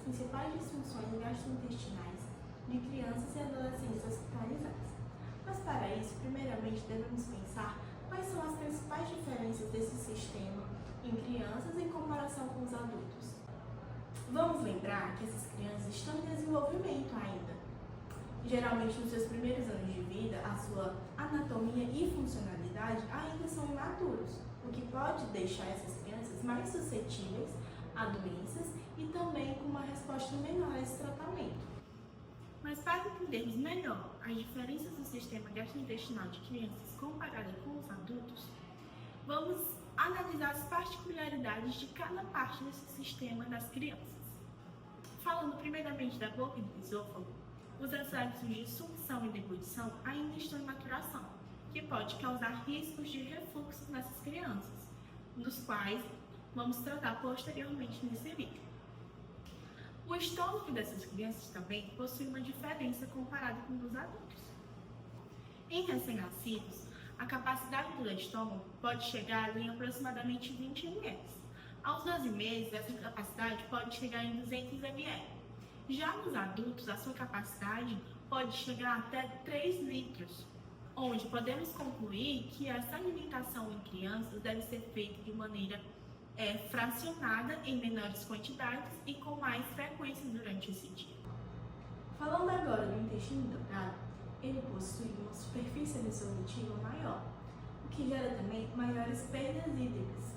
principais disfunções gastrointestinais de crianças e adolescentes hospitalizadas. Mas para isso, primeiramente devemos pensar quais são as principais diferenças desse sistema em crianças em comparação com os adultos. Vamos lembrar que essas crianças estão em desenvolvimento ainda. Geralmente, nos seus primeiros anos de vida, a sua anatomia e funcionalidade ainda são imaturos, o que pode deixar essas crianças mais suscetíveis a doenças e também com uma resposta menor a esse tratamento. Mas para entendermos melhor as diferenças do sistema gastrointestinal de crianças comparada com os adultos, vamos analisar as particularidades de cada parte desse sistema das crianças. Falando primeiramente da boca e do esôfago, os reflexos de sucção e deglutição ainda estão em maturação, que pode causar riscos de refluxos nessas crianças, dos quais vamos tratar posteriormente nesse vídeo. O estômago dessas crianças também possui uma diferença comparada com o dos adultos. Em recém-nascidos, a capacidade do estômago pode chegar em aproximadamente 20 ml. Aos 12 meses, essa capacidade pode chegar em 200 ml. Já nos adultos, a sua capacidade pode chegar até 3 litros, onde podemos concluir que essa alimentação em crianças deve ser feita de maneira fracionada em menores quantidades e com mais frequência durante esse dia. Falando agora do intestino delgado, ele possui uma superfície absortiva maior, o que gera também maiores perdas hídricas,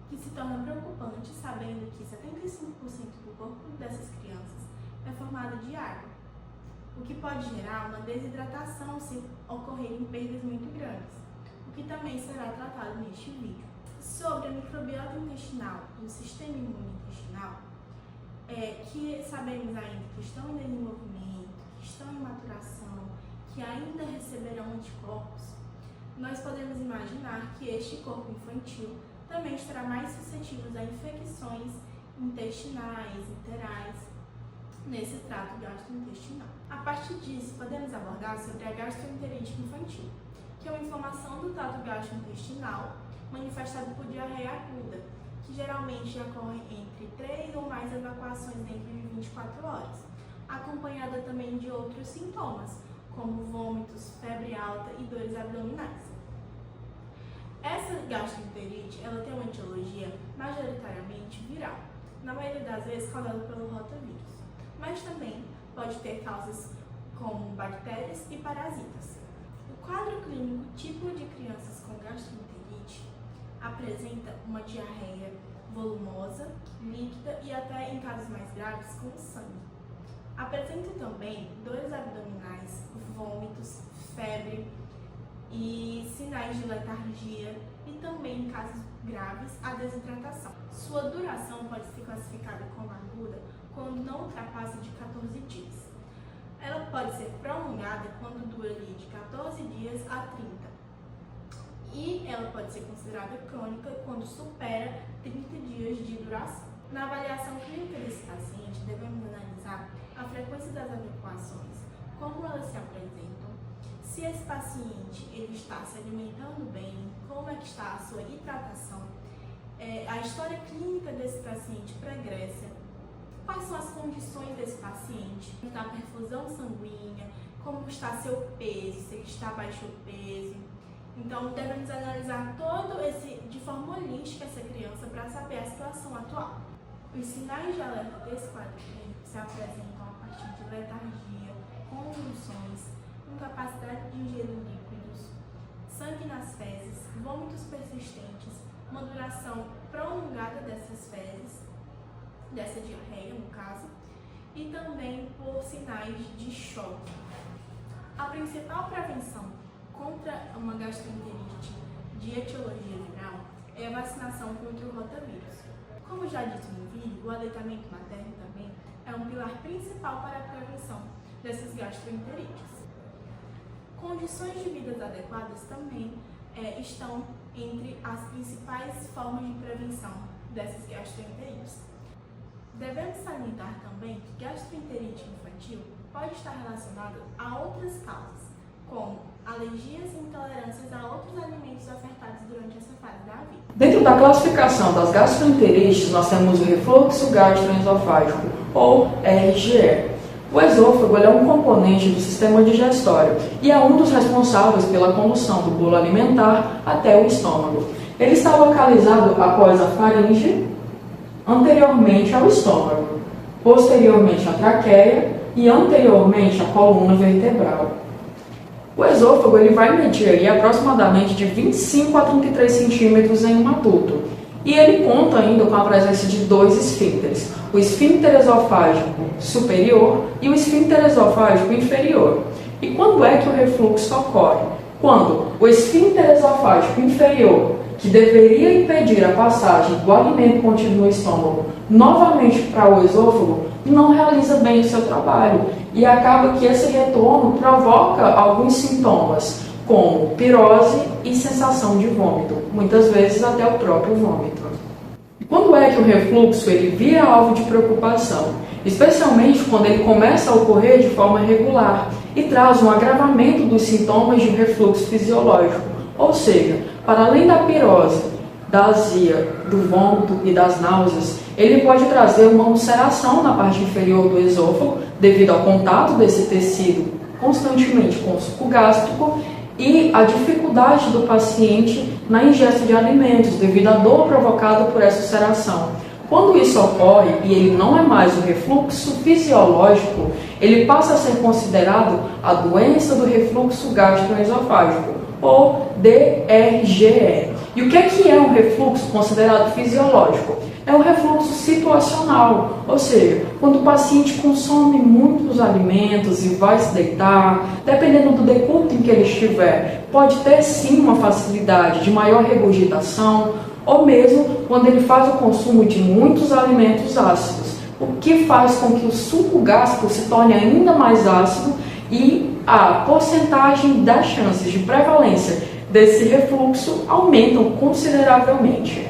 que se torna preocupante sabendo que 75% do corpo dessas crianças é formado de água, o que pode gerar uma desidratação se ocorrerem perdas muito grandes, o que também será tratado neste vídeo. Sobre a microbiota intestinal e o sistema imunointestinal, que sabemos ainda que estão em desenvolvimento, que estão em maturação, que ainda receberão anticorpos, nós podemos imaginar que este corpo infantil também estará mais suscetível a infecções intestinais, enterais, nesse trato gastrointestinal. A partir disso, podemos abordar sobre a gastroenterite infantil, que é uma inflamação do trato gastrointestinal manifestada por diarreia aguda, que geralmente ocorre entre 3 ou mais evacuações dentro de 24 horas, acompanhada também de outros sintomas, como vômitos, febre alta e dores abdominais. Essa gastroenterite ela tem uma etiologia majoritariamente viral, na maioria das vezes causada pelo rotavírus, mas também pode ter causas como bactérias e parasitas. O quadro clínico típico de crianças com gastroenterite apresenta uma diarreia volumosa, líquida e até em casos mais graves com sangue. Apresenta também dores abdominais, vômitos, febre e sinais de letargia e também em casos graves a desidratação. Sua duração pode ser classificada como aguda quando não ultrapassa de 14 dias. Ela pode ser prolongada quando dura de 14 dias a 30. E ela pode ser considerada crônica quando supera 30 dias de duração. Na avaliação clínica desse paciente, devemos analisar a frequência das evacuações, como elas se apresentam, se esse paciente ele está se alimentando bem, como é que está a sua hidratação, a história clínica desse paciente pregressa, quais são as condições desse paciente, a perfusão sanguínea, como está seu peso, se ele está abaixo do peso. Então, devemos analisar todo de forma holística essa criança para saber a situação atual. Os sinais de alerta desse quadro clínico se apresentam a partir de letargia, convulsões, incapacidade de ingerir líquidos, sangue nas fezes, vômitos persistentes, uma duração prolongada dessas fezes, dessa diarreia no caso, e também por sinais de choque. A principal prevenção contra uma gastroenterite de etiologia viral é a vacinação contra o rotavírus. Como já dito no vídeo, o aleitamento materno também é um pilar principal para a prevenção dessas gastroenterites. Condições de vida adequadas também estão entre as principais formas de prevenção dessas gastroenterites. Devemos salientar também que gastroenterite infantil pode estar relacionada a outras causas, como alergias e intolerâncias a outros alimentos ofertados durante essa fase da vida. Dentro da classificação das gastroenterites, nós temos o refluxo gastroesofágico, ou RGE. O esôfago é um componente do sistema digestório e é um dos responsáveis pela condução do bolo alimentar até o estômago. Ele está localizado após a faringe, anteriormente ao estômago, posteriormente à traqueia e anteriormente à coluna vertebral. O esôfago ele vai medir aí aproximadamente de 25 a 33 centímetros em um adulto. E ele conta ainda com a presença de dois esfíncteres, o esfíncter esofágico superior e o esfíncter esofágico inferior. E quando é que o refluxo ocorre? Quando o esfíncter esofágico inferior, que deveria impedir a passagem do alimento contido no estômago novamente para o esôfago, não realiza bem o seu trabalho e acaba que esse retorno provoca alguns sintomas, como pirose e sensação de vômito, muitas vezes até o próprio vômito. E quando é que o refluxo ele vira alvo de preocupação? Especialmente quando ele começa a ocorrer de forma regular e traz um agravamento dos sintomas de refluxo fisiológico, ou seja, para além da pirose, da azia, do vômito e das náuseas, ele pode trazer uma ulceração na parte inferior do esôfago devido ao contato desse tecido constantemente com o suco gástrico e a dificuldade do paciente na ingesta de alimentos devido à dor provocada por essa ulceração. Quando isso ocorre e ele não é mais o refluxo fisiológico, ele passa a ser considerado a doença do refluxo gastroesofágico, ou DRGE. E o que é um refluxo considerado fisiológico? É um refluxo situacional, ou seja, quando o paciente consome muitos alimentos e vai se deitar, dependendo do decúbito em que ele estiver, pode ter sim uma facilidade de maior regurgitação, ou mesmo quando ele faz o consumo de muitos alimentos ácidos, o que faz com que o suco gástrico se torne ainda mais ácido e a porcentagem das chances de prevalência desse refluxo aumentam consideravelmente.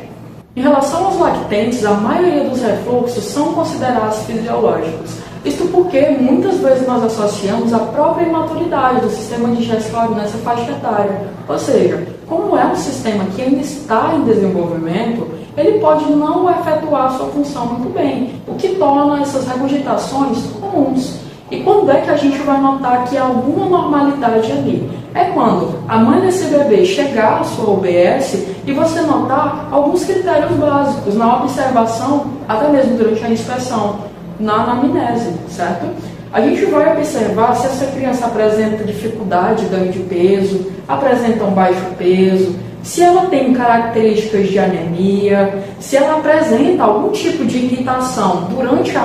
Em relação aos lactentes, a maioria dos refluxos são considerados fisiológicos. Isto porque muitas vezes nós associamos a própria imaturidade do sistema digestório nessa faixa etária. Ou seja, como é um sistema que ainda está em desenvolvimento, ele pode não efetuar sua função muito bem, o que torna essas regurgitações comuns. E quando é que a gente vai notar que há alguma normalidade ali? É quando a mãe desse bebê chegar à sua UBS e você notar alguns critérios básicos na observação, até mesmo durante a inspeção, na anamnese, certo? A gente vai observar se essa criança apresenta dificuldade de ganho de peso, apresenta um baixo peso, se ela tem características de anemia, se ela apresenta algum tipo de irritação durante a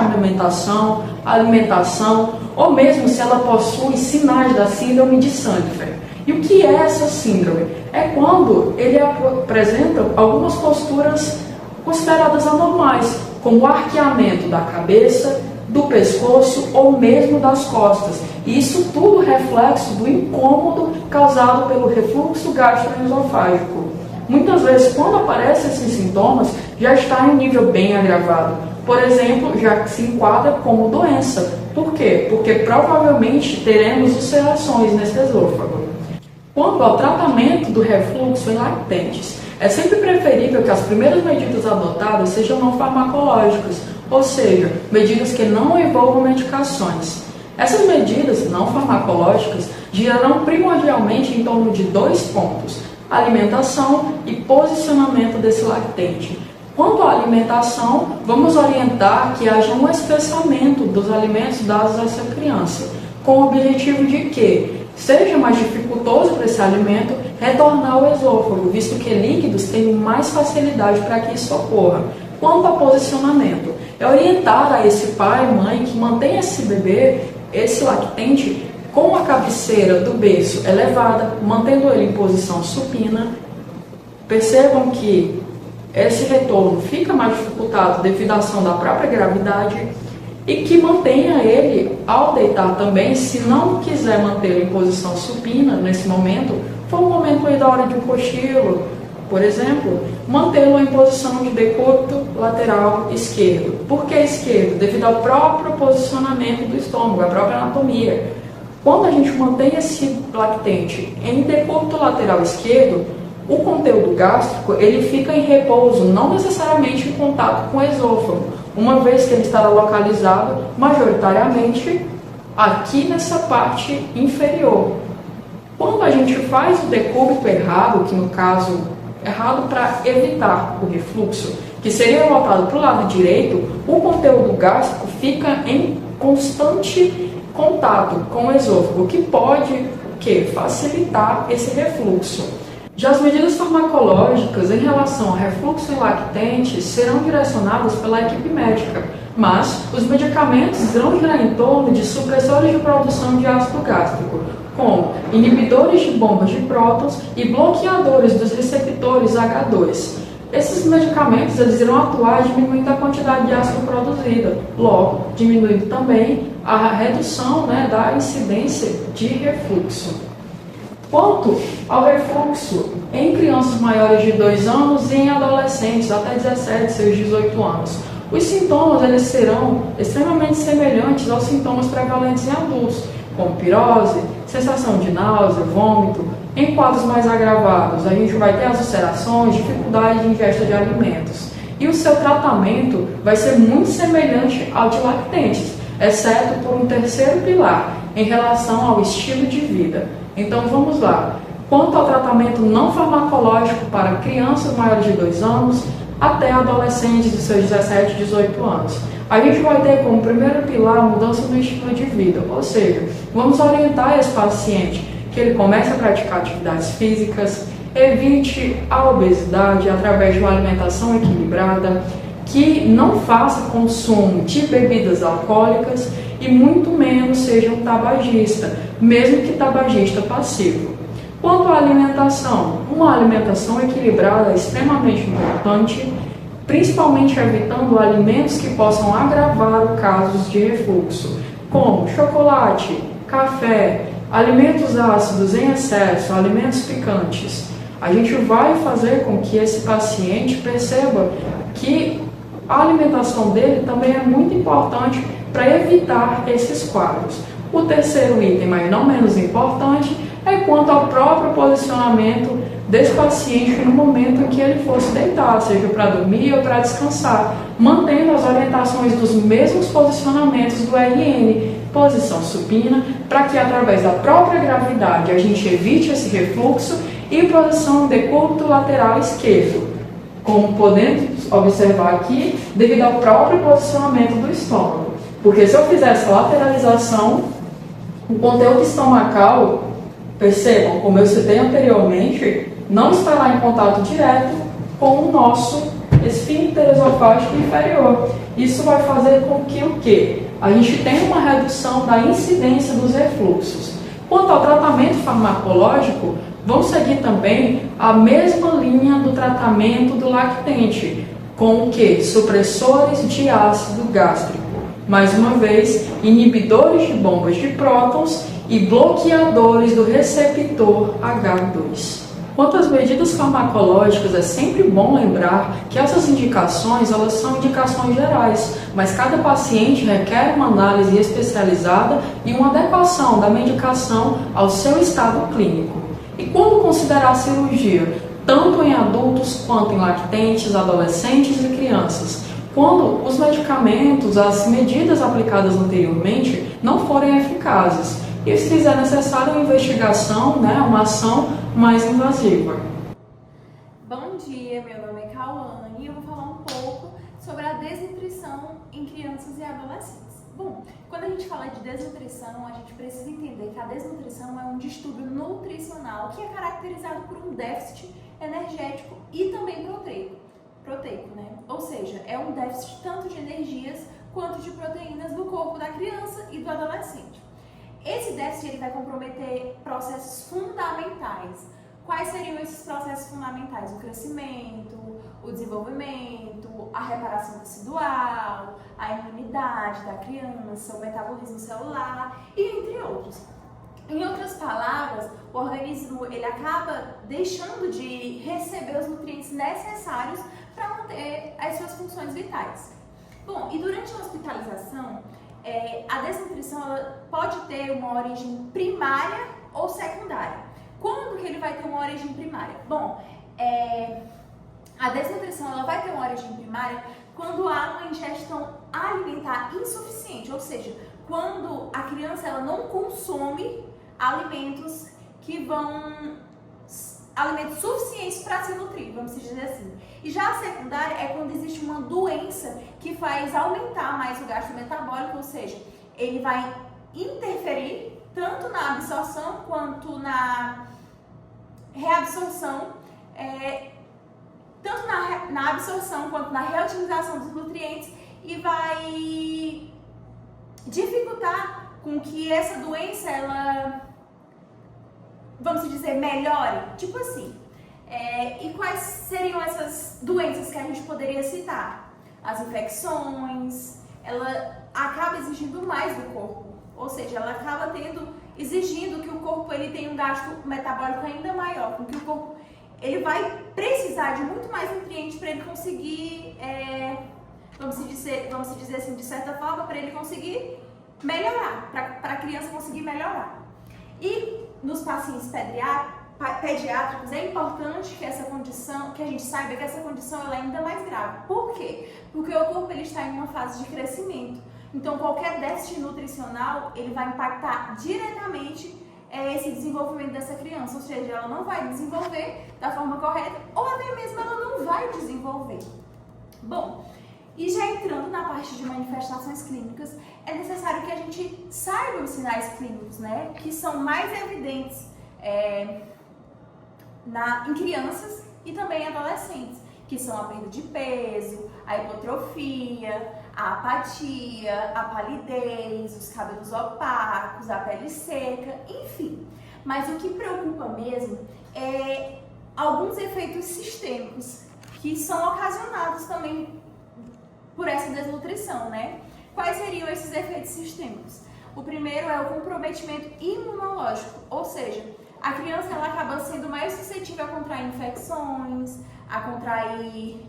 alimentação, ou mesmo se ela possui sinais da síndrome de Sandler. E o que é essa síndrome? É quando ele apresenta algumas posturas consideradas anormais, como o arqueamento da cabeça, do pescoço ou mesmo das costas. E isso tudo reflexo do incômodo causado pelo refluxo gastroesofágico. Muitas vezes, quando aparecem esses sintomas, já está em nível bem agravado. Por exemplo, já se enquadra como doença. Por quê? Porque provavelmente teremos ulcerações nesse esôfago. Quanto ao tratamento do refluxo em lactentes, é sempre preferível que as primeiras medidas adotadas sejam não farmacológicas, ou seja, medidas que não envolvam medicações. Essas medidas não farmacológicas girarão primordialmente em torno de 2 pontos: alimentação e posicionamento desse lactente. Quanto à alimentação, vamos orientar que haja um espessamento dos alimentos dados a essa criança, com o objetivo de que seja mais dificultoso para esse alimento retornar ao esôfago, visto que líquidos têm mais facilidade para que isso ocorra. Quanto ao posicionamento, é orientar a esse pai e mãe que mantenha esse bebê, esse lactente, com a cabeceira do berço elevada, mantendo ele em posição supina. Percebam que esse retorno fica mais dificultado devido à ação da própria gravidade e que mantenha ele ao deitar também, se não quiser mantê-lo em posição supina nesse momento, for um momento aí da hora de um cochilo, por exemplo, mantê-lo em posição de decúbito lateral esquerdo. Por que esquerdo? Devido ao próprio posicionamento do estômago, à própria anatomia. Quando a gente mantém esse lactente em decúbito lateral esquerdo, o conteúdo gástrico ele fica em repouso, não necessariamente em contato com o esôfago, uma vez que ele estará localizado majoritariamente aqui nessa parte inferior. Quando a gente faz o decúbito errado, que no caso, errado para evitar o refluxo, que seria voltado para o lado direito, o conteúdo gástrico fica em constante contato com o esôfago, o que pode facilitar esse refluxo. Já as medidas farmacológicas em relação ao refluxo em lactentes serão direcionadas pela equipe médica, mas os medicamentos irão girar em torno de supressores de produção de ácido gástrico, como inibidores de bombas de prótons e bloqueadores dos receptores H2. Esses medicamentos eles irão atuar diminuindo a quantidade de ácido produzida, logo diminuindo também a redução da incidência de refluxo. Quanto ao refluxo em crianças maiores de 2 anos e em adolescentes até 17, seus 18 anos, os sintomas eles serão extremamente semelhantes aos sintomas prevalentes em adultos, como pirose, sensação de náusea, vômito. Em quadros mais agravados, a gente vai ter as ulcerações, dificuldade de ingesta de alimentos. E o seu tratamento vai ser muito semelhante ao de lactentes, exceto por um terceiro pilar, em relação ao estilo de vida. Então vamos lá. Quanto ao tratamento não farmacológico para crianças maiores de 2 anos até adolescentes de seus 17, 18 anos. A gente vai ter como primeiro pilar a mudança no estilo de vida, ou seja, vamos orientar esse paciente que ele comece a praticar atividades físicas, evite a obesidade através de uma alimentação equilibrada, que não faça consumo de bebidas alcoólicas e muito menos seja um tabagista, mesmo que tabagista passivo. Quanto à alimentação, uma alimentação equilibrada é extremamente importante, principalmente evitando alimentos que possam agravar os casos de refluxo, como chocolate, café, alimentos ácidos em excesso, alimentos picantes. A gente vai fazer com que esse paciente perceba que a alimentação dele também é muito importante para evitar esses quadros. O terceiro item, mas não menos importante, é quanto ao próprio posicionamento desse paciente no momento em que ele fosse deitar, seja para dormir ou para descansar, mantendo as orientações dos mesmos posicionamentos do RN, posição supina, para que através da própria gravidade a gente evite esse refluxo, e posição em decúbito lateral esquerdo, como podemos observar aqui, devido ao próprio posicionamento do estômago. Porque se eu fizer essa lateralização, o conteúdo estomacal, percebam, como eu citei anteriormente, não estará em contato direto com o nosso esfíncter esofágico inferior. Isso vai fazer com que o quê? A gente tenha uma redução da incidência dos refluxos. Quanto ao tratamento farmacológico, vamos seguir também a mesma linha do tratamento do lactente, com o quê? Supressores de ácido gástrico. Mais uma vez, inibidores de bombas de prótons e bloqueadores do receptor H2. Quanto às medidas farmacológicas, é sempre bom lembrar que essas indicações elas são indicações gerais, mas cada paciente requer uma análise especializada e uma adequação da medicação ao seu estado clínico. E quando considerar a cirurgia, tanto em adultos quanto em lactentes, adolescentes e crianças, quando os medicamentos, as medidas aplicadas anteriormente não forem eficazes, e se fizer necessário uma investigação, uma ação mais invasiva. Bom dia, meu nome é Cauane e eu vou falar um pouco sobre a desnutrição em crianças e adolescentes. Bom, quando a gente fala de desnutrição, a gente precisa entender que a desnutrição é um distúrbio nutricional que é caracterizado por um déficit energético e também proteico, Ou seja, é um déficit tanto de energias quanto de proteínas do corpo da criança e do adolescente. Esse déficit ele vai comprometer processos fundamentais. Quais seriam esses processos fundamentais? O crescimento, o desenvolvimento, a reparação tecidual, a imunidade da criança, o metabolismo celular e entre outros. Em outras palavras, o organismo ele acaba deixando de receber os nutrientes necessários para manter as suas funções vitais. Bom, e durante a hospitalização, a desnutrição ela pode ter uma origem primária ou secundária. Quando que ele vai ter uma origem primária? Bom, a desnutrição ela vai ter uma origem primária quando há uma ingestão alimentar insuficiente, ou seja, quando a criança ela não consome alimentos alimentos suficientes para se nutrir, vamos dizer assim. E já a secundária é quando existe uma doença que faz aumentar mais o gasto metabólico, ou seja, ele vai interferir tanto na absorção quanto na reabsorção, tanto na absorção quanto na reutilização dos nutrientes, e vai dificultar com que essa doença, ela, vamos dizer, melhore. Tipo assim, e quais seriam essas doenças que a gente poderia citar? As infecções, ela acaba exigindo mais do corpo, ou seja, ela acaba exigindo que o corpo ele tenha um gasto metabólico ainda maior, porque o corpo ele vai precisar de muito mais nutrientes para ele conseguir, vamos dizer assim, de certa forma, para ele conseguir melhorar, para a criança conseguir melhorar. E nos pacientes pediátricos é importante que a gente saiba que essa condição ela é ainda mais grave. Por quê? Porque o corpo ele está em uma fase de crescimento. Então qualquer déficit nutricional ele vai impactar diretamente esse desenvolvimento dessa criança, ou seja, ela não vai desenvolver da forma correta ou até mesmo ela não vai desenvolver. Bom, e já entrando na parte de manifestações clínicas, é necessário que a gente saiba os sinais clínicos, né, que são mais evidentes em crianças e também em adolescentes, que são a perda de peso, a hipotrofia, a apatia, a palidez, os cabelos opacos, a pele seca, enfim. Mas o que preocupa mesmo é alguns efeitos sistêmicos que são ocasionados também por essa desnutrição, né? Quais seriam esses efeitos sistêmicos? O primeiro é o comprometimento imunológico, ou seja, a criança ela acaba sendo mais suscetível a contrair infecções, a contrair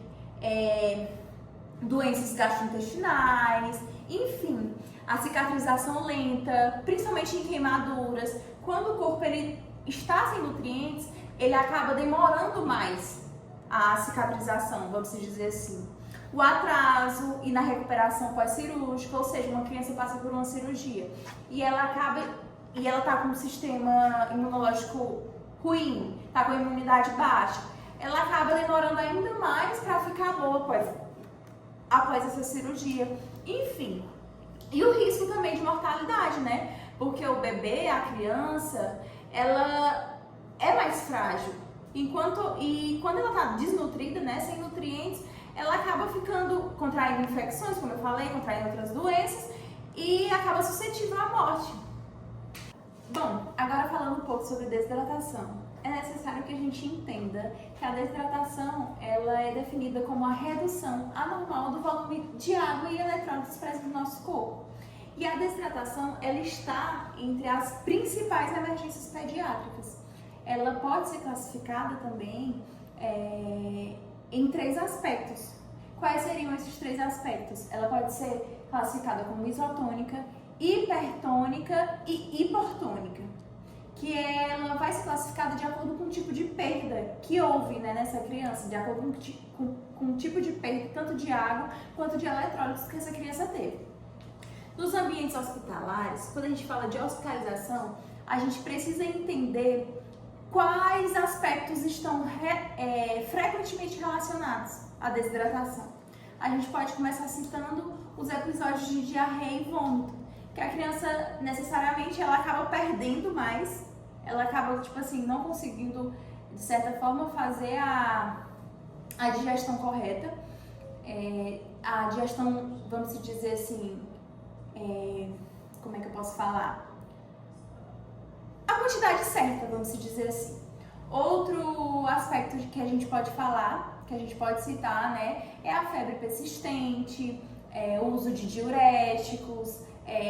doenças gastrointestinais, enfim, a cicatrização lenta, principalmente em queimaduras. Quando o corpo ele está sem nutrientes, ele acaba demorando mais a cicatrização, vamos dizer assim. O atraso e na recuperação pós-cirúrgica, ou seja, uma criança passa por uma cirurgia e ela está com um sistema imunológico ruim, está com a imunidade baixa, ela acaba demorando ainda mais para ficar boa após essa cirurgia, enfim. E o risco também de mortalidade, né? Porque o bebê, a criança, ela é mais frágil. E quando ela está desnutrida, né, sem nutrientes, ela acaba contraindo infecções, como eu falei, contraindo outras doenças e acaba suscetível à morte. Bom, agora falando um pouco sobre desidratação. É necessário que a gente entenda que a desidratação ela é definida como a redução anormal do volume de água e eletrólitos presentes no nosso corpo. E a desidratação ela está entre as principais emergências pediátricas. Ela pode ser classificada também em 3 aspectos. Quais seriam esses 3 aspectos? Ela pode ser classificada como isotônica, hipertônica e hiportônica, que ela vai ser classificada de acordo com o tipo de perda que houve, né, nessa criança, de acordo com o tipo de perda, tanto de água quanto de eletrólitos que essa criança teve. Nos ambientes hospitalares, quando a gente fala de hospitalização, a gente precisa entender quais aspectos estão frequentemente relacionados à desidratação. A gente pode começar citando os episódios de diarreia e vômito, que a criança necessariamente ela acaba perdendo mais, ela acaba tipo assim não conseguindo de certa forma fazer a digestão correta, a digestão, vamos dizer assim, como é que eu posso falar? A quantidade certa, vamos dizer assim. Outro aspecto que a gente pode falar, que a gente pode citar, né, é a febre persistente, o uso de diuréticos,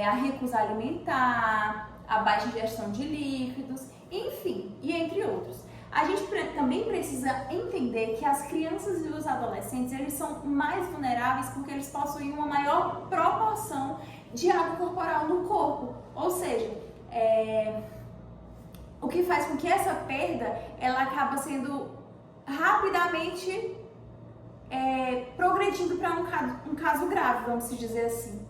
a recusa alimentar, a baixa ingestão de líquidos, enfim, e entre outros. A gente também precisa entender que as crianças e os adolescentes, eles são mais vulneráveis porque eles possuem uma maior proporção de água corporal no corpo. Ou seja, o que faz com que essa perda ela acaba sendo rapidamente progredindo para um caso grave, vamos dizer assim.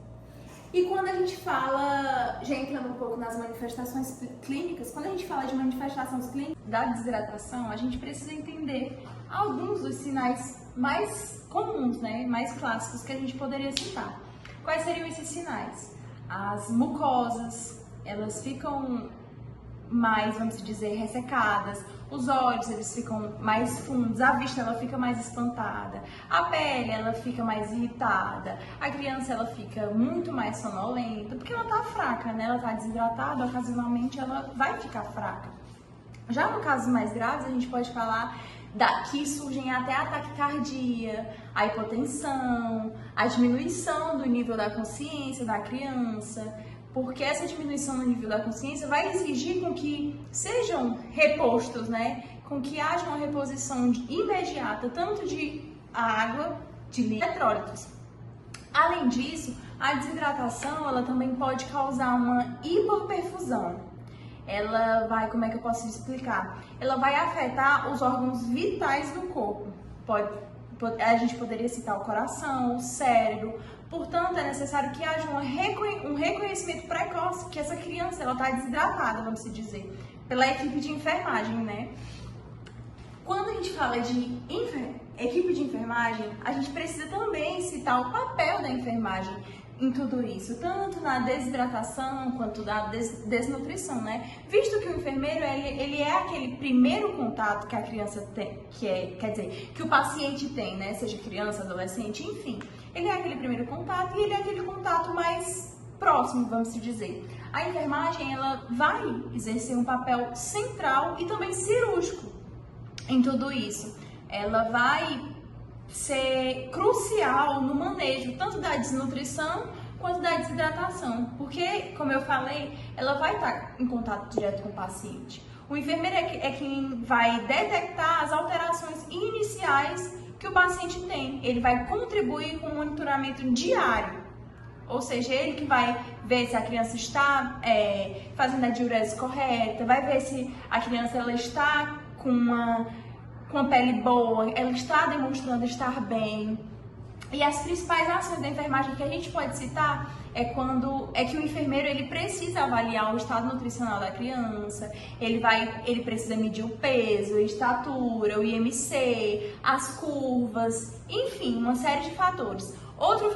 E quando a gente fala, já entrando um pouco nas manifestações clínicas, quando a gente fala de manifestações clínicas da desidratação, a gente precisa entender alguns dos sinais mais comuns, né, mais clássicos que a gente poderia citar. Quais seriam esses sinais? As mucosas, elas ficam mais, vamos dizer, ressecadas, os olhos eles ficam mais fundos, a vista ela fica mais espantada, a pele ela fica mais irritada, a criança ela fica muito mais sonolenta, porque ela tá fraca, né? Ela tá desidratada, ocasionalmente ela vai ficar fraca. Já no casos mais graves, a gente pode falar que surgem até a taquicardia, a hipotensão, a diminuição do nível da consciência da criança, porque essa diminuição no nível da consciência vai exigir com que sejam repostos, né? Com que haja uma reposição imediata, tanto de água, de eletrólitos. Além disso, a desidratação, ela também pode causar uma hiperperfusão. Ela vai, como é que eu posso explicar? Ela vai afetar os órgãos vitais do corpo. A gente poderia citar o coração, o cérebro. Portanto, é necessário que haja um reconhecimento precoce que essa criança está desidratada, vamos dizer, pela equipe de enfermagem, né? Quando a gente fala de equipe de enfermagem, a gente precisa também citar o papel da enfermagem em tudo isso, tanto na desidratação quanto na desnutrição, né? Visto que o enfermeiro, ele é aquele primeiro contato que a criança tem, que o paciente tem, né? Seja criança, adolescente, enfim. Ele é aquele primeiro contato e ele é aquele contato mais próximo, vamos dizer. A enfermagem, ela vai exercer um papel central e também cirúrgico em tudo isso. Ela vai ser crucial no manejo tanto da desnutrição quanto da desidratação, porque, como eu falei, ela vai estar em contato direto com o paciente. O enfermeiro é quem vai detectar as alterações iniciais que o paciente tem. Ele vai contribuir com o monitoramento diário, ou seja, ele que vai ver se a criança está fazendo a diurese correta, vai ver se a criança ela está com a pele boa, ela está demonstrando estar bem. E as principais ações da enfermagem que a gente pode citar é que o enfermeiro ele precisa avaliar o estado nutricional da criança, ele precisa medir o peso, a estatura, o IMC, as curvas, enfim, uma série de fatores. Outra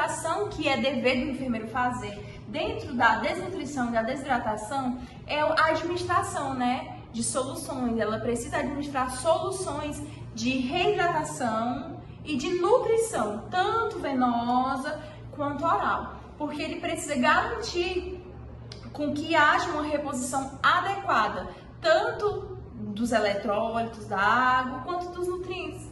ação que é dever do enfermeiro fazer dentro da desnutrição e da desidratação é a administração, né, de soluções. Ela precisa administrar soluções de reidratação e de nutrição, tanto venosa quanto oral, porque ele precisa garantir com que haja uma reposição adequada, tanto dos eletrólitos, da água, quanto dos nutrientes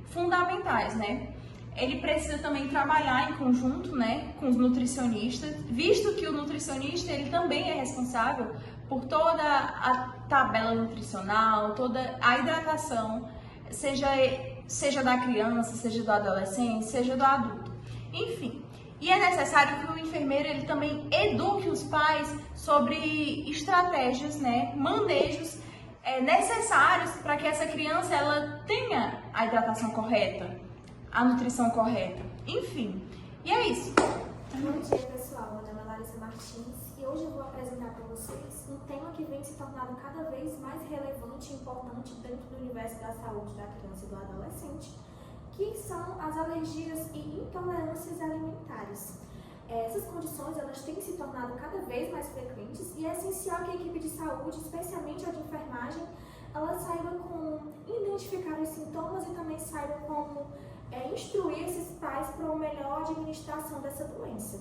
fundamentais, né? Ele precisa também trabalhar em conjunto, né, com os nutricionistas, visto que o nutricionista ele também é responsável por toda a tabela nutricional, toda a hidratação, seja da criança, seja do adolescente, seja do adulto, enfim. E é necessário que o enfermeiro ele também eduque os pais sobre estratégias, né, manejos necessários para que essa criança ela tenha a hidratação correta, a nutrição correta, enfim. E é isso. Bom dia, pessoal. Meu nome é Larissa Martins e hoje eu vou apresentar para vocês um tema que vem se tornando cada vez mais relevante e importante dentro do universo da saúde da criança e do adolescente, que são as alergias e intolerâncias alimentares. Essas condições elas têm se tornado cada vez mais frequentes e é essencial que a equipe de saúde, especialmente a de enfermagem, ela saiba como identificar os sintomas e também saiba como instruir esses pais para uma melhor administração dessa doença.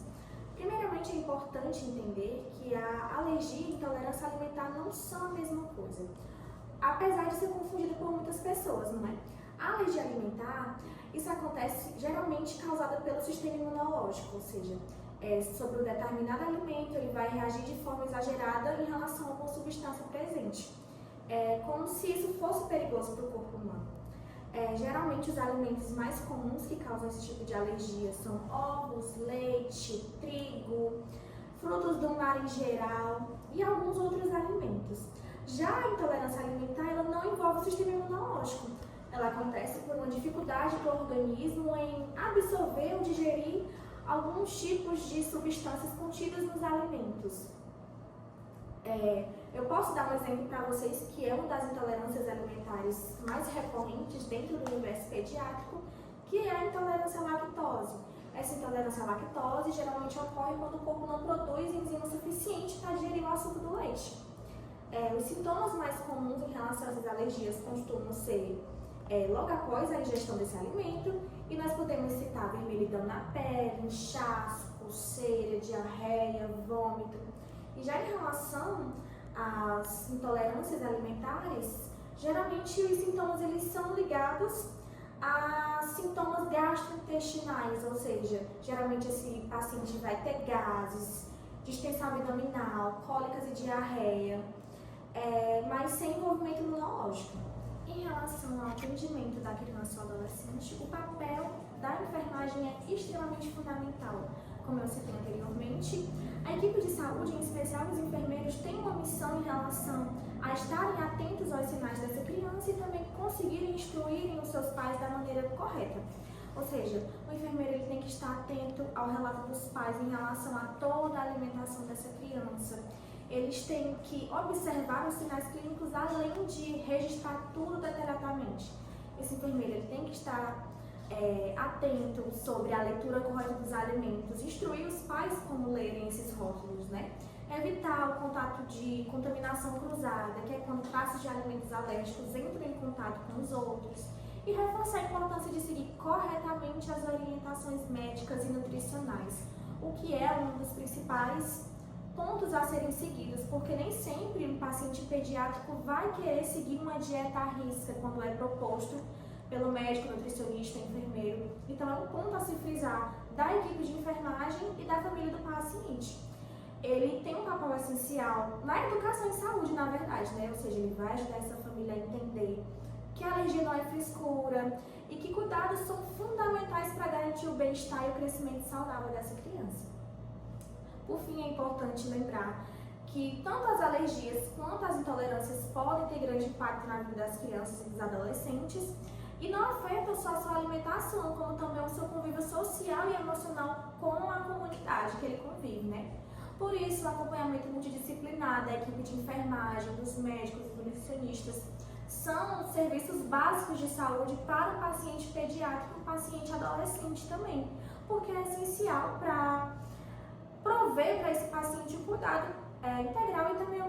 Primeiramente, é importante entender que a alergia e intolerância alimentar não são a mesma coisa, apesar de ser confundida por muitas pessoas, não é? A alergia alimentar, isso acontece geralmente causada pelo sistema imunológico, ou seja, sobre um determinado alimento ele vai reagir de forma exagerada em relação a alguma substância presente, como se isso fosse perigoso para o corpo humano. Geralmente os alimentos mais comuns que causam esse tipo de alergia são ovos, leite, trigo, frutos do mar em geral e alguns outros alimentos. Já a intolerância alimentar, ela não envolve o sistema imunológico. Ela acontece por uma dificuldade do organismo em absorver ou digerir alguns tipos de substâncias contidas nos alimentos. Eu posso dar um exemplo para vocês que é uma das intolerâncias alimentares mais recorrentes dentro do universo pediátrico, que é a intolerância à lactose. Essa intolerância à lactose geralmente ocorre quando o corpo não produz enzima suficiente para digerir o açúcar do leite. Os sintomas mais comuns em relação a essas alergias costumam ser logo após a ingestão desse alimento, e nós podemos citar vermelhidão na pele, inchaço, coceira, diarreia, vômito. E já em relação às intolerâncias alimentares, geralmente os sintomas eles são ligados a sintomas gastrointestinais, ou seja, geralmente esse paciente vai ter gases, distensão abdominal, cólicas e diarreia, mas sem envolvimento imunológico. Em relação ao atendimento da criança ou adolescente, o papel da enfermagem é extremamente fundamental. Como eu citei anteriormente, a equipe de saúde, em especial os enfermeiros, tem uma missão em relação a estarem atentos aos sinais dessa criança e também conseguirem instruírem os seus pais da maneira correta. Ou seja, o enfermeiro ele tem que estar atento ao relato dos pais em relação a toda a alimentação dessa criança. Eles têm que observar os sinais clínicos além de registrar tudo detalhadamente. Esse enfermeiro ele tem que estar atento sobre a leitura correta dos alimentos, instruir os pais como lerem esses rótulos, né? Evitar o contato de contaminação cruzada, que é quando traços de alimentos alérgicos entram em contato com os outros, e reforçar a importância de seguir corretamente as orientações médicas e nutricionais, o que é um dos principais pontos a serem seguidos, porque nem sempre um paciente pediátrico vai querer seguir uma dieta à risca quando é proposto pelo médico, nutricionista, enfermeiro. Então é um ponto a se frisar da equipe de enfermagem e da família do paciente. Ele tem um papel essencial na educação em saúde, na verdade, né? Ou seja, ele vai ajudar essa família a entender que a alergia não é frescura e que cuidados são fundamentais para garantir o bem-estar e o crescimento saudável dessa criança. Por fim, é importante lembrar que tanto as alergias quanto as intolerâncias podem ter grande impacto na vida das crianças e dos adolescentes e não afetam só a sua alimentação, como também o seu convívio social e emocional com a comunidade que ele convive, né? Por isso, o acompanhamento multidisciplinar da equipe de enfermagem, dos médicos e nutricionistas são serviços básicos de saúde para o paciente pediátrico e o paciente adolescente também, porque é essencial para prover para esse paciente um cuidado integral e também